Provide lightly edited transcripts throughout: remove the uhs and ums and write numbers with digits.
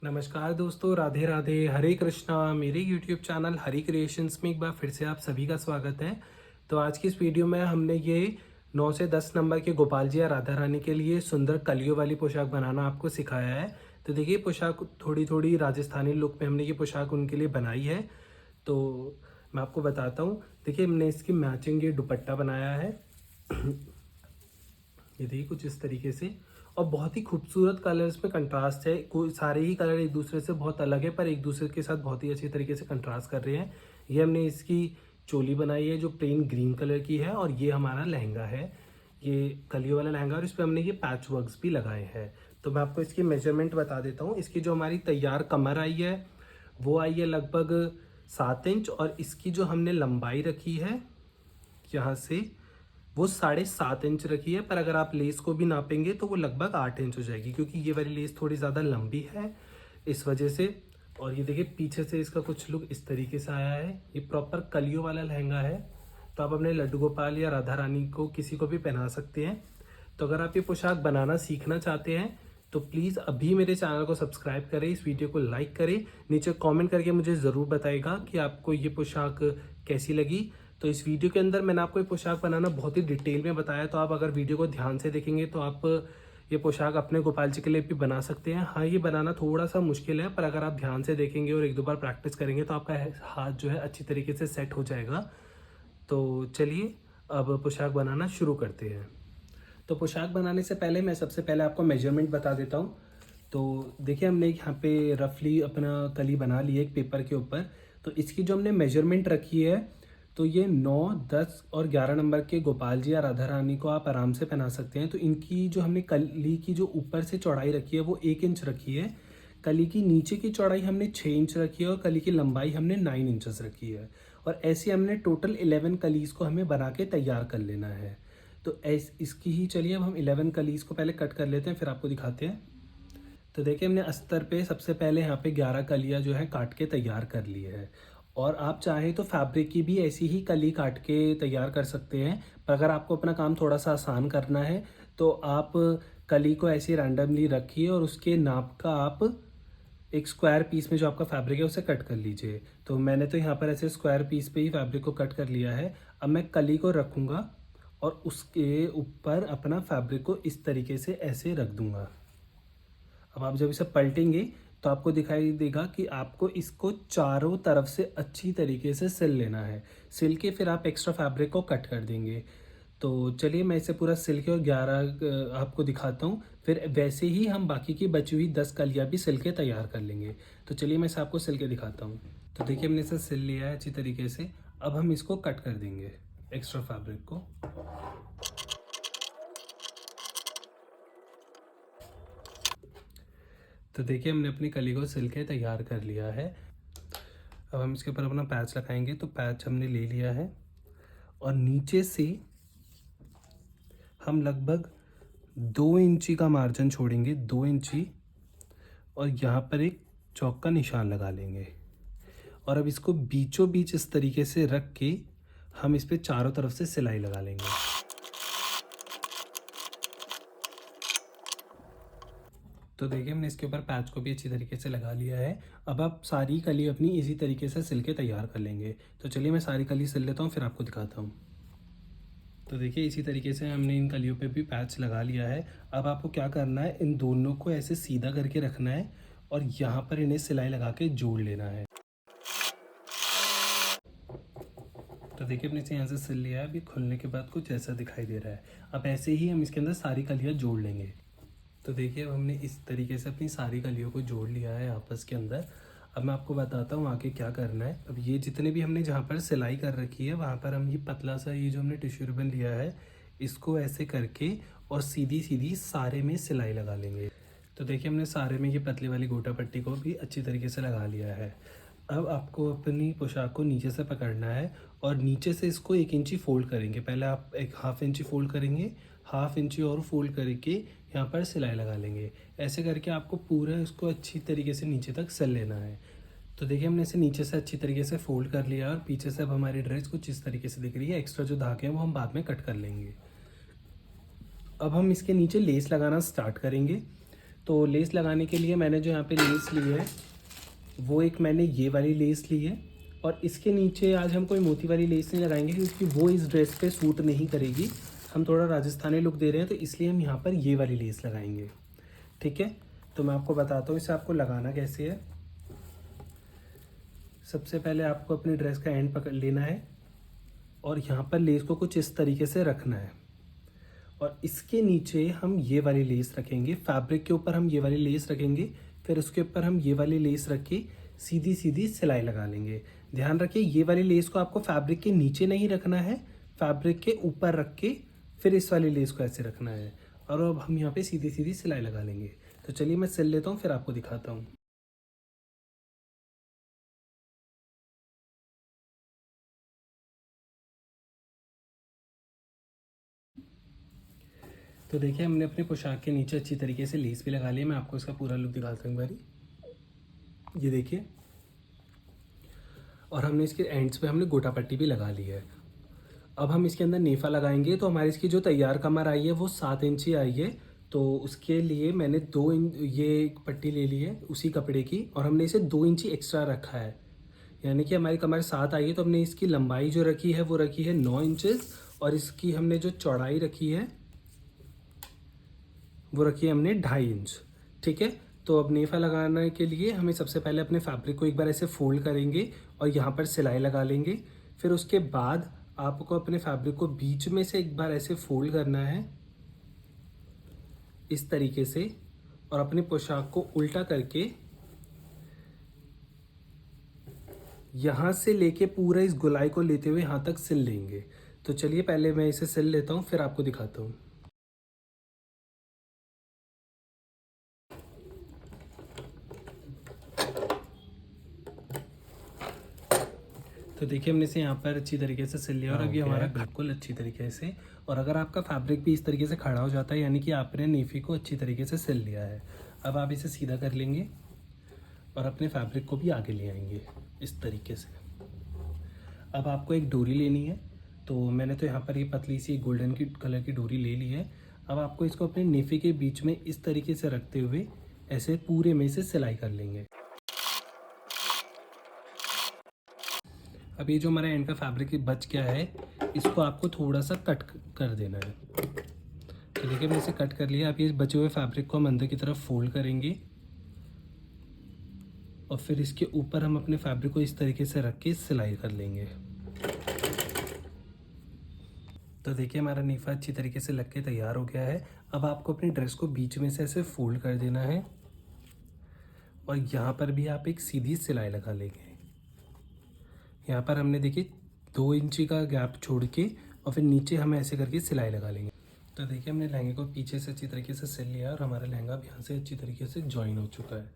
नमस्कार दोस्तों, राधे राधे, हरे कृष्णा। मेरे यूट्यूब चैनल हरी क्रिएशंस में एक बार फिर से आप सभी का स्वागत है। तो आज की इस वीडियो में हमने ये 9 से 10 नंबर के गोपाल जी या राधा रानी के लिए सुंदर कलियों वाली पोशाक बनाना आपको सिखाया है। तो देखिए, पोशाक थोड़ी थोड़ी राजस्थानी लुक में हमने ये पोशाक उनके लिए बनाई है। तो मैं आपको बताता हूँ। देखिए, हमने इसकी मैचिंग ये दुपट्टा बनाया है। ये देखिए कुछ इस तरीके से, और बहुत ही खूबसूरत कलर्स में कंट्रास्ट है। कोई सारे ही कलर एक दूसरे से बहुत अलग है, पर एक दूसरे के साथ बहुत ही अच्छी तरीके से कंट्रास्ट कर रहे हैं। ये हमने इसकी चोली बनाई है जो प्लेन ग्रीन कलर की है, और ये हमारा लहंगा है, ये कलियों वाला लहंगा, और इस पर हमने ये पैच वर्क्स भी लगाए हैं। तो मैं आपको इसकी मेजरमेंट बता देता हूँ। इसकी जो हमारी तैयार कमर आई है वो आई है लगभग 7 इंच, और इसकी जो हमने लंबाई रखी है यहाँ से वो 7.5 इंच रखी है। पर अगर आप लेस को भी नापेंगे तो वो लगभग 8 इंच हो जाएगी, क्योंकि ये वाली लेस थोड़ी ज़्यादा लंबी है इस वजह से। और ये देखिए पीछे से इसका कुछ लुक इस तरीके से आया है। ये प्रॉपर कलियों वाला लहंगा है, तो आप अपने लड्डू गोपाल या राधा रानी को किसी को भी पहना सकते हैं। तो अगर आप ये पोशाक बनाना सीखना चाहते हैं तो प्लीज़ अभी मेरे चैनल को सब्सक्राइब करें, इस वीडियो को लाइक करें, नीचे कमेंट करके मुझे ज़रूर बताइएगा कि आपको ये पोशाक कैसी लगी। तो इस वीडियो के अंदर मैंने आपको ये पोशाक बनाना बहुत ही डिटेल में बताया, तो आप अगर वीडियो को ध्यान से देखेंगे तो आप ये पोशाक अपने गोपाल जी के लिए भी बना सकते हैं। हाँ, ये बनाना थोड़ा सा मुश्किल है, पर अगर आप ध्यान से देखेंगे और एक दो बार प्रैक्टिस करेंगे तो आपका हाथ जो है अच्छी तरीके से सेट हो जाएगा। तो चलिए अब पोशाक बनाना शुरू करते हैं। तो पोशाक बनाने से पहले मैं सबसे पहले आपको मेजरमेंट बता देता हूँ। तो देखिए, हमने यहाँ पे रफली अपना कली बना ली है एक पेपर के ऊपर। तो इसकी जो हमने मेजरमेंट रखी है, तो ये 9, 10 और 11 नंबर के गोपाल जी या राधा रानी को आप आराम से पहना सकते हैं। तो इनकी जो हमने कली की जो ऊपर से चौड़ाई रखी है वो 1 इंच रखी है। कली की नीचे की चौड़ाई हमने 6 इंच रखी है, और कली की लंबाई हमने 9 इंचेस रखी है। और ऐसे हमने टोटल 11 कलीज को हमें बना के तैयार कर लेना है। तो इसकी ही चलिए अब हम 11 कलीज को पहले कट कर लेते हैं, फिर आपको दिखाते हैं। तो देखिए, हमने अस्तर पे सबसे पहले यहाँ पे 11 कलियाँ जो है काट के तैयार कर ली है। और आप चाहें तो फैब्रिक की भी ऐसी ही कली काट के तैयार कर सकते हैं, पर अगर आपको अपना काम थोड़ा सा आसान करना है तो आप कली को ऐसे रैंडमली रखिए और उसके नाप का आप एक स्क्वायर पीस में जो आपका फैब्रिक है उसे कट कर लीजिए। तो मैंने तो यहाँ पर ऐसे स्क्वायर पीस पे ही फैब्रिक को कट कर लिया है। अब मैं कली को रखूँगा और उसके ऊपर अपना फैब्रिक को इस तरीके से ऐसे रख दूँगा। अब आप जब इसे पलटेंगे तो आपको दिखाई देगा कि आपको इसको चारों तरफ से अच्छी तरीके से सिल लेना है। सिल के फिर आप एक्स्ट्रा फैब्रिक को कट कर देंगे। तो चलिए मैं इसे पूरा सिल के और 11 आपको दिखाता हूँ। फिर वैसे ही हम बाकी की बची हुई 10 कलियाँ भी सिल के तैयार कर लेंगे। तो चलिए मैं इसे आपको सिल के दिखाता हूँ। तो देखिए, हमने इसे सिल लिया है अच्छी तरीके से। अब हम इसको कट कर देंगे एक्स्ट्रा फैब्रिक को। तो देखिए, हमने अपनी कली को सिल के तैयार कर लिया है। अब हम इसके ऊपर अपना पैच लगाएंगे। तो पैच हमने ले लिया है, और नीचे से हम लगभग 2 इंची का मार्जिन छोड़ेंगे, 2 इंची, और यहाँ पर एक चौक का निशान लगा लेंगे। और अब इसको बीचों बीच इस तरीके से रख के हम इस पे चारों तरफ से सिलाई लगा लेंगे। तो देखिए, हमने इसके ऊपर पैच को भी अच्छी तरीके से लगा लिया है। अब आप सारी कली अपनी इसी तरीके से सिल के तैयार कर लेंगे। तो चलिए मैं सारी कली सिल लेता हूँ, फिर आपको दिखाता हूँ। तो देखिए, इसी तरीके से हमने इन कलियों पे भी पैच लगा लिया है। अब आपको क्या करना है, इन दोनों को ऐसे सीधा करके रखना है और यहाँ पर इन्हें सिलाई लगा के जोड़ लेना है। तो देखिए, अपने से यहाँ से सिल लिया है। अभी खुलने के बाद कुछ ऐसा दिखाई दे रहा है। अब ऐसे ही हम इसके अंदर सारी कलियाँ जोड़ लेंगे। तो देखिए, अब हमने इस तरीके से अपनी सारी कलियों को जोड़ लिया है आपस के अंदर। अब मैं आपको बताता हूँ आगे क्या करना है। अब ये जितने भी हमने जहाँ पर सिलाई कर रखी है वहाँ पर हम ये पतला सा ये जो हमने टिश्यू रिबन लिया है इसको ऐसे करके और सीधी सीधी सारे में सिलाई लगा लेंगे। तो देखिए, हमने सारे में ये पतली वाली गोटा पट्टी को भी अच्छी तरीके से लगा लिया है। अब आपको अपनी पोशाक को नीचे से पकड़ना है और नीचे से इसको 1 इंची फोल्ड करेंगे। पहले आप एक 1/2 इंची फोल्ड करेंगे, 1/2 इंची और फोल्ड करके यहाँ पर सिलाई लगा लेंगे। ऐसे करके आपको पूरा इसको अच्छी तरीके से नीचे तक सिल लेना है। तो देखिए, हमने इसे नीचे से अच्छी तरीके से फोल्ड कर लिया और पीछे से अब हमारी ड्रेस कुछ इस तरीके से दिख रही है। एक्स्ट्रा जो धागे हैं वो हम बाद में कट कर लेंगे। अब हम इसके नीचे लेस लगाना स्टार्ट करेंगे। तो लेस लगाने के लिए मैंने जो यहाँ पे लेस ली है वो एक मैंने ये वाली लेस ली है, और इसके नीचे आज हम कोई मोती वाली लेस नहीं लगाएंगे क्योंकि वो इस ड्रेस पे सूट नहीं करेगी। हम थोड़ा राजस्थानी लुक दे रहे हैं तो इसलिए हम यहाँ पर ये वाली लेस लगाएंगे। ठीक है, तो मैं आपको बताता हूँ इसे आपको लगाना कैसे है। सबसे पहले आपको अपनी ड्रेस का एंड पकड़ लेना है और यहाँ पर लेस को कुछ इस तरीके से रखना है, और इसके नीचे हम ये वाली लेस रखेंगे। फैब्रिक के ऊपर हम ये वाली लेस रखेंगे, फिर उसके ऊपर हम ये वाली लेस रख के सीधी सीधी सिलाई लगा लेंगे। ध्यान रखिए ये वाली लेस को आपको फैब्रिक के नीचे नहीं रखना है, फैब्रिक के ऊपर रख के फिर इस वाली लेस को ऐसे रखना है, और अब हम यहाँ पे सीधी सीधी सिलाई लगा लेंगे। तो चलिए मैं सिल लेता हूँ फिर आपको दिखाता हूँ। तो देखिए हमने अपनी पोशाक के नीचे अच्छी तरीके से लेस भी लगा लिया। मैं आपको इसका पूरा लुक दिखाता हूँ एक बारी। ये देखिए, और हमने इसके एंड्स पे हमने गोटा पट्टी भी लगा ली है। अब हम इसके अंदर नेफा लगाएंगे। तो हमारी इसकी जो तैयार कमर आई है वो 7 इंची आई है। तो उसके लिए मैंने 2 इंच ये एक पट्टी ले ली है उसी कपड़े की, और हमने इसे 2 इंची एक्स्ट्रा रखा है। यानी कि हमारी कमर 7 आई है तो हमने इसकी लंबाई जो रखी है वो रखी है 9 इंचेस, और इसकी हमने जो चौड़ाई रखी है वो रखी है हमने 2.5 इंच। ठीक है, तो अब नेफा लगाने के लिए हमें सबसे पहले अपने फैब्रिक को एक बार ऐसे फोल्ड करेंगे और यहाँ पर सिलाई लगा लेंगे। फिर उसके बाद आपको अपने फैब्रिक को बीच में से एक बार ऐसे फोल्ड करना है इस तरीके से, और अपनी पोशाक को उल्टा करके यहाँ से लेके पूरा इस गोलाई को लेते हुए यहाँ तक सिल लेंगे। तो चलिए पहले मैं इसे सिल लेता हूँ फिर आपको दिखाता हूँ। तो देखिए हमने इसे यहाँ पर अच्छी तरीके से सिल लिया, और अब ये हमारा बिल्कुल अच्छी तरीके से, और अगर आपका फैब्रिक भी इस तरीके से खड़ा हो जाता है यानी कि आपने नेफी को अच्छी तरीके से सिल लिया है। अब आप इसे सीधा कर लेंगे और अपने फैब्रिक को भी आगे ले आएंगे इस तरीके से। अब आपको एक डोरी लेनी है, तो मैंने तो यहाँ पर ये पतली सी गोल्डन की कलर की डोरी ले ली है। अब आपको इसको अपने नेफी के बीच में इस तरीके से रखते हुए ऐसे पूरे में से सिलाई कर लेंगे। अब ये जो हमारा एंड का फैब्रिक बच गया है इसको आपको थोड़ा सा कट कर देना है। तो देखिए मैंने इसे कट कर लिया। अब ये बचे हुए फैब्रिक को हम अंदर की तरफ फोल्ड करेंगे और फिर इसके ऊपर हम अपने फैब्रिक को इस तरीके से रख के सिलाई कर लेंगे। तो देखिए हमारा नेफा अच्छी तरीके से लग के तैयार हो गया है। अब आपको अपनी ड्रेस को बीच में से ऐसे फोल्ड कर देना है और यहाँ पर भी आप एक सीधी सिलाई लगा लेंगे। यहाँ पर हमने देखिए 2 इंची का गैप छोड़ के और फिर नीचे हम ऐसे करके सिलाई लगा लेंगे। तो देखिए हमने लहंगे को पीछे से अच्छी तरीके से सिल लिया और हमारा लहंगा भी यहाँ से अच्छी तरीके से जॉइन हो चुका है,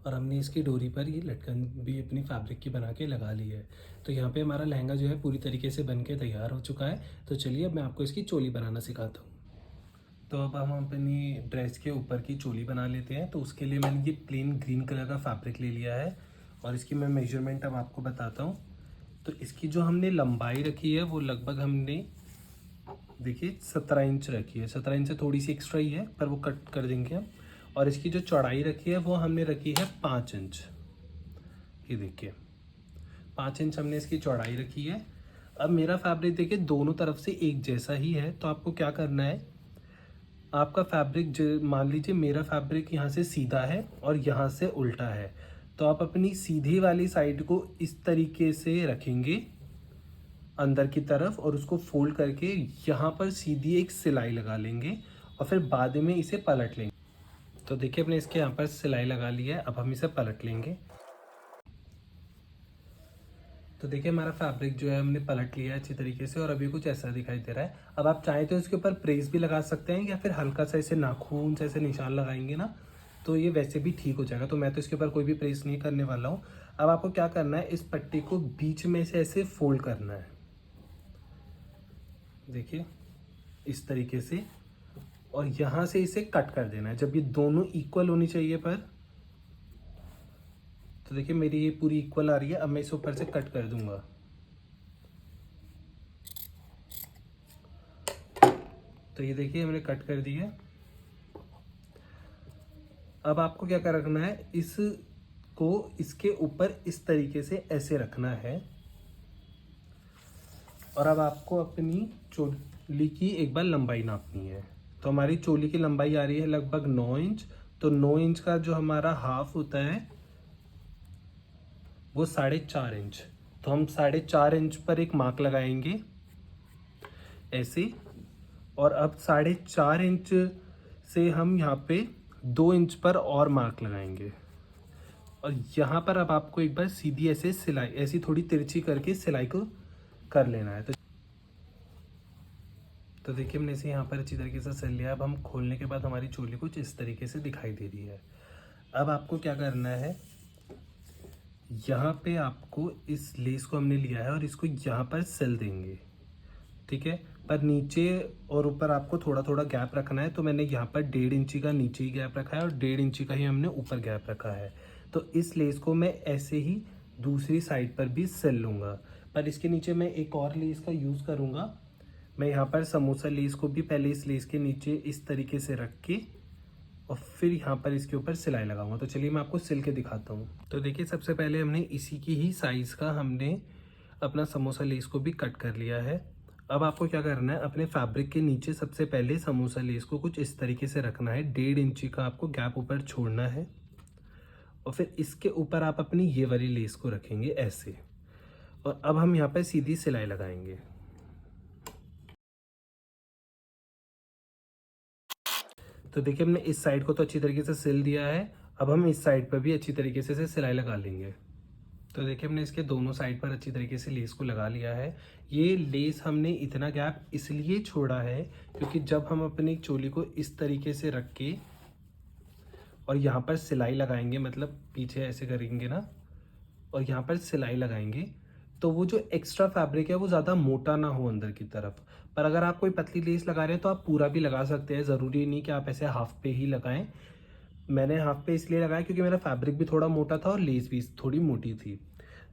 और हमने इसकी डोरी पर ये लटकन भी अपनी फैब्रिक की बना के लगा ली है। तो यहाँ पे हमारा लहंगा जो है पूरी तरीके से बन के तैयार हो चुका है। तो चलिए अब मैं आपको इसकी चोली बनाना सिखाता हूँ। तो अब हम अपनी ड्रेस के ऊपर की चोली बना लेते हैं। तो उसके लिए मैंने ये प्लेन ग्रीन कलर का फैब्रिक ले लिया है और इसकी मैं मेजरमेंट अब आपको बताता हूँ। तो इसकी जो हमने लंबाई रखी है वो लगभग हमने देखिए 17 इंच रखी है। 17 इंच से थोड़ी सी एक्स्ट्रा ही है पर वो कट कर देंगे हम। और इसकी जो चौड़ाई रखी है वो हमने रखी है 5 इंच। ये देखिए 5 इंच हमने इसकी चौड़ाई रखी है। अब मेरा फैब्रिक देखिए दोनों तरफ से एक जैसा ही है, तो आपको क्या करना है, आपका फैब्रिक मान लीजिए मेरा फैब्रिक यहाँ से सीधा है और यहाँ से उल्टा है, तो आप अपनी सीधी वाली साइड को इस तरीके से रखेंगे अंदर की तरफ और उसको फोल्ड करके यहाँ पर सीधी एक सिलाई लगा लेंगे और फिर बाद में इसे पलट लेंगे। तो देखिए अपने इसके यहाँ पर सिलाई लगा ली है। अब हम इसे पलट लेंगे। तो देखिए हमारा फैब्रिक जो है हमने पलट लिया है अच्छी तरीके से और अभी कुछ ऐसा दिखाई दे रहा है। अब आप चाहें तो इसके ऊपर प्रेस भी लगा सकते हैं या फिर हल्का सा ऐसे नाखून से ऐसे निशान लगाएंगे ना तो ये वैसे भी ठीक हो जाएगा। तो मैं तो इसके ऊपर कोई भी प्रेस नहीं करने वाला हूँ। अब आपको क्या करना है, इस पट्टी को बीच में से ऐसे फोल्ड करना है, देखिए इस तरीके से, और यहाँ से इसे कट कर देना है जब ये दोनों इक्वल होनी चाहिए पर। तो देखिए मेरी ये पूरी इक्वल आ रही है। अब मैं इसे ऊपर से कट कर दूंगा। तो ये देखिए हमने कट कर दी है। अब आपको क्या कर रखना है, इसको इसके ऊपर इस तरीके से ऐसे रखना है। और अब आपको अपनी चोली की एक बार लंबाई नापनी है। तो हमारी चोली की लंबाई आ रही है लगभग 9 इंच। तो 9 इंच का जो हमारा हाफ होता है वो 4.5 इंच। तो हम 4.5 इंच पर एक मार्क लगाएंगे ऐसे। और अब 4.5 इंच से हम यहाँ पे 2 इंच पर और मार्क लगाएंगे। और यहाँ पर अब आपको एक बार सीधी ऐसे सिलाई, ऐसी थोड़ी तिरछी करके सिलाई को कर लेना है। तो देखिए हमने इसे यहाँ पर अच्छी तरीके से सिल लिया। अब हम खोलने के बाद हमारी चोली कुछ इस तरीके से दिखाई दे रही है। अब आपको क्या करना है, यहाँ पे आपको इस लेस को हमने लिया है और इसको यहाँ पर सिल देंगे, ठीक है। पर नीचे और ऊपर आपको थोड़ा थोड़ा गैप रखना है। तो मैंने यहाँ पर 1.5 इंची का नीचे ही गैप रखा है और 1.5 इंची का ही हमने ऊपर गैप रखा है। तो इस लेस को मैं ऐसे ही दूसरी साइड पर भी सिल लूँगा। पर इसके नीचे मैं एक और लेस का यूज़ करूँगा। मैं यहाँ पर समोसा लेस को भी पहले इस लेस के नीचे इस तरीके से रख के और फिर यहाँ पर इसके ऊपर सिलाई लगाऊंगा। तो चलिए मैं आपको सिल के दिखाता हूँ। तो देखिए सबसे पहले हमने इसी की ही साइज़ का हमने अपना समोसा लेस को भी कट कर लिया है। अब आपको क्या करना है, अपने फैब्रिक के नीचे सबसे पहले समोसा लेस को कुछ इस तरीके से रखना है। 1.5 इंची का आपको गैप ऊपर छोड़ना है और फिर इसके ऊपर आप अपनी ये वाली लेस को रखेंगे ऐसे। और अब हम यहाँ पर सीधी सिलाई लगाएंगे। तो देखिए हमने इस साइड को तो अच्छी तरीके से सिल दिया है। अब हम इस साइड पर भी अच्छी तरीके से सिलाई लगा लेंगे। तो देखिए हमने इसके दोनों साइड पर अच्छी तरीके से लेस को लगा लिया है। ये लेस हमने इतना गैप इसलिए छोड़ा है क्योंकि जब हम अपनी चोली को इस तरीके से रख के और यहाँ पर सिलाई लगाएंगे, मतलब पीछे ऐसे करेंगे ना और यहाँ पर सिलाई लगाएंगे, तो वो जो एक्स्ट्रा फैब्रिक है वो ज़्यादा मोटा ना हो अंदर की तरफ। पर अगर आप कोई पतली लेस लगा रहे हैं तो आप पूरा भी लगा सकते हैं, ज़रूरी नहीं कि आप ऐसे हाफ पे ही लगाएं। मैंने हाफ पे इसलिए लगाया क्योंकि मेरा फैब्रिक भी थोड़ा मोटा था और लेस भी थोड़ी मोटी थी।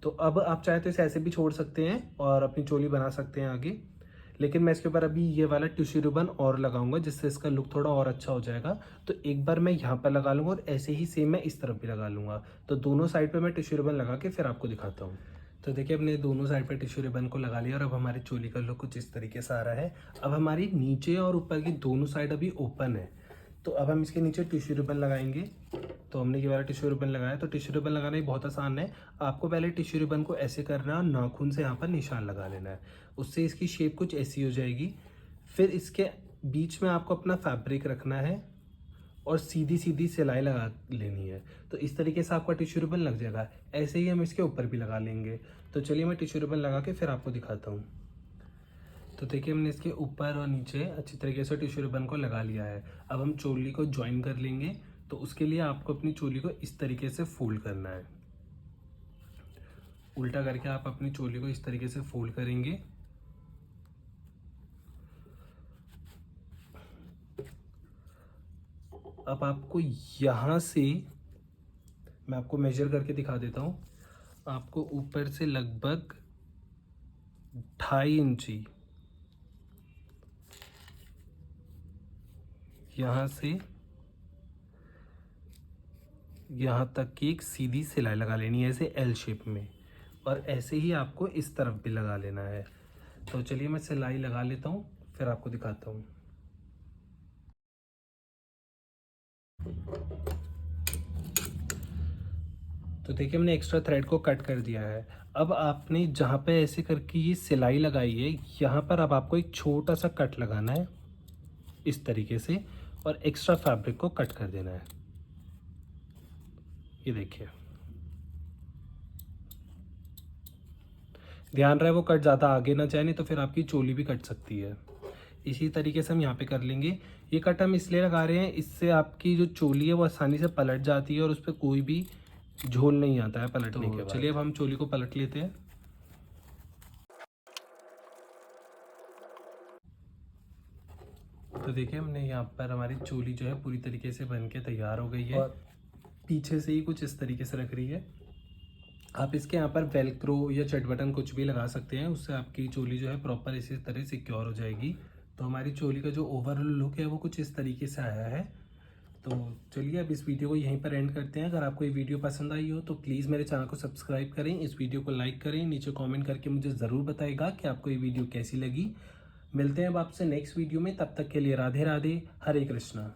तो अब आप चाहे तो इसे ऐसे भी छोड़ सकते हैं और अपनी चोली बना सकते हैं आगे। लेकिन मैं इसके ऊपर अभी ये वाला टिश्यू रिबन और लगाऊंगा जिससे इसका लुक थोड़ा और अच्छा हो जाएगा। तो एक बार मैं यहाँ पर लगा लूँगा और ऐसे ही सेम मैं इस तरफ भी लगा लूँगा। तो दोनों साइड पे मैं टिश्यू रिबन लगा के फिर आपको दिखाता हूँ। तो देखिए हमने दोनों साइड पे टिश्यू रिबन को लगा लिया और अब हमारी चोली का लुक कुछ इस तरीके से आ रहा है। अब हमारी नीचे और ऊपर की दोनों साइड अभी ओपन है। तो अब हम इसके नीचे टिश्यू रिबन लगाएंगे। तो हमने ये वाला टिश्यू रिबन लगाया। तो टिश्यू रिबन लगाना ही बहुत आसान है। आपको पहले टिश्यू रिबन को ऐसे करना है और नाखून से यहाँ पर निशान लगा लेना है। उससे इसकी शेप कुछ ऐसी हो जाएगी। फिर इसके बीच में आपको अपना फैब्रिक रखना है और सीधी सीधी सिलाई लगा लेनी है। तो इस तरीके से आपका टिश्यू रिबन लग जाएगा। ऐसे ही हम इसके ऊपर भी लगा लेंगे। तो चलिए मैं टिश्यू रिबन लगा के फिर आपको दिखाता हूँ। तो देखिए हमने इसके ऊपर और नीचे अच्छी तरीके से टिश्यू रिबन को लगा लिया है। अब हम चोली को ज्वाइन कर लेंगे। तो उसके लिए आपको अपनी चोली को इस तरीके से फोल्ड करना है। उल्टा करके आप अपनी चोली को इस तरीके से फोल्ड करेंगे। अब आपको यहाँ से मैं आपको मेजर करके दिखा देता हूँ। आपको ऊपर से लगभग 2.5 इंची यहाँ से यहाँ तक की एक सीधी सिलाई लगा लेनी है ऐसे एल शेप में। और ऐसे ही आपको इस तरफ भी लगा लेना है। तो चलिए मैं सिलाई लगा लेता हूँ फिर आपको दिखाता हूँ। तो देखिए हमने एक्स्ट्रा थ्रेड को कट कर दिया है। अब आपने जहाँ पे ऐसे करके ये सिलाई लगाई है यहाँ पर अब आपको एक छोटा सा कट लगाना है इस तरीके से और एक्स्ट्रा फैब्रिक को कट कर देना है। ये देखिए, ध्यान रहे वो कट ज़्यादा आगे ना जाए, नहीं तो फिर आपकी चोली भी कट सकती है। इसी तरीके से हम यहाँ पे कर लेंगे। ये कट हम इसलिए लगा रहे हैं, इससे आपकी जो चोली है वो आसानी से पलट जाती है और उस पर कोई भी झोल नहीं आता है पलटने के बाद। चलिए अब हम चोली को पलट लेते हैं। तो देखिए हमने यहाँ पर हमारी चोली जो है पूरी तरीके से बन के तैयार हो गई है और पीछे से ही कुछ इस तरीके से लग रही है। आप इसके यहाँ पर वेलक्रो या चट बटन कुछ भी लगा सकते हैं, उससे आपकी चोली जो है प्रॉपर इसी तरह सिक्योर हो जाएगी। तो हमारी चोली का जो ओवरऑल लुक है वो कुछ इस तरीके से आया है। तो चलिए अब इस वीडियो को यहीं पर एंड करते हैं। अगर आपको ये वीडियो पसंद आई हो तो प्लीज़ मेरे चैनल को सब्सक्राइब करें, इस वीडियो को लाइक करें, नीचे कमेंट करके मुझे ज़रूर बताइएगा कि आपको ये वीडियो कैसी लगी। मिलते हैं अब आपसे नेक्स्ट वीडियो में, तब तक के लिए राधे राधे, हरे कृष्णा।